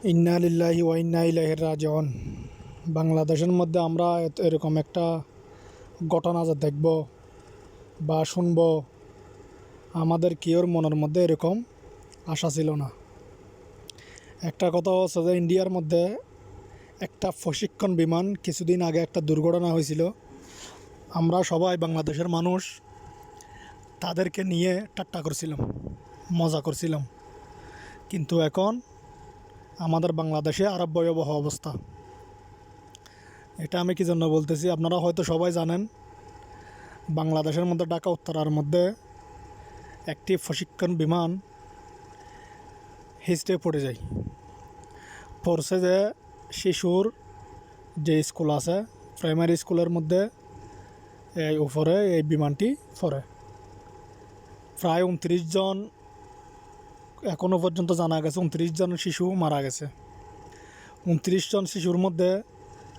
ইন্না লিল্লাহি ওয়া ইন্না ইলাইহি রাজিউন। বাংলাদেশের মধ্যে আমরা এরকম একটা ঘটনা যে দেখব বা শুনব, আমাদের কেউর মনের মধ্যে এরকম আশা ছিল না। একটা কথা হচ্ছে যে ইন্ডিয়ার মধ্যে একটা প্রশিক্ষণ বিমান কিছুদিন আগে একটা দুর্ঘটনা হয়েছিল। আমরা সবাই বাংলাদেশের মানুষ তাদেরকে নিয়ে ঠাট্টা করছিলাম, মজা করছিলাম, কিন্তু এখন আমাদের বাংলাদেশে আরো ভয়াবহ অবস্থা। এটা আমি কি জন্য বলতেছি আপনারা হয়তো সবাই জানেন। বাংলাদেশের মধ্যে ঢাকা উত্তরার মধ্যে একটি প্রশিক্ষণ বিমান হিস্টে পড়ে যায়। পড়ছে যে শিশুর যে স্কুল আছে, প্রাইমারি স্কুলের মধ্যে এই উপরে এই বিমানটি পড়ে। প্রায় 29 জন, এখনও পর্যন্ত জানা গেছে 29 জন শিশু মারা গেছে। 29 জন শিশুর মধ্যে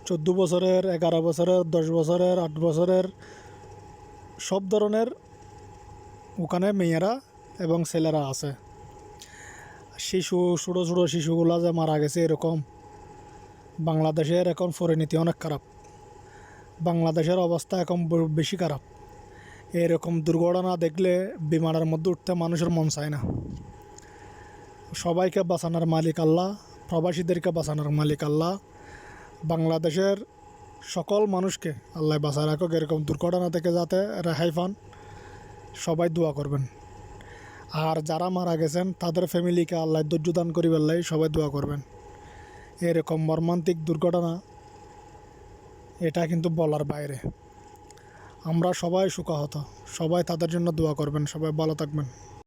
14 বছরের, 11 বছরের, 10 বছরের, 8 বছরের সব ধরনের ওখানে মেয়েরা এবং ছেলেরা আছে। শিশু, ছোটো ছোটো শিশুগুলা যে মারা গেছে এরকম। বাংলাদেশের এখন পরিণতি অনেক খারাপ, বাংলাদেশের অবস্থা এখন বেশি খারাপ। এরকম দুর্ঘটনা দেখলে বিমানের মধ্যে উঠতে মানুষের মন চায় না। সবাইকে বাঁচানোর মালিক আল্লাহ, প্রবাসীদেরকে বাঁচানোর মালিক আল্লাহ। বাংলাদেশের সকল মানুষকে আল্লাহ বাঁচায় রাখুক এরকম দুর্ঘটনা থেকে যাতে রেহাই পান। সবাই দোয়া করবেন। আর যারা মারা গেছেন তাদের ফ্যামিলিকে আল্লাহ ধৈর্য দান করিবেন, সবাই দোয়া করবেন। এরকম মর্মান্তিক দুর্ঘটনা এটা কিন্তু বলার বাইরে। আমরা সবাই শোকাহত, সবাই তাদের জন্য দোয়া করবেন। সবাই ভালো থাকবেন।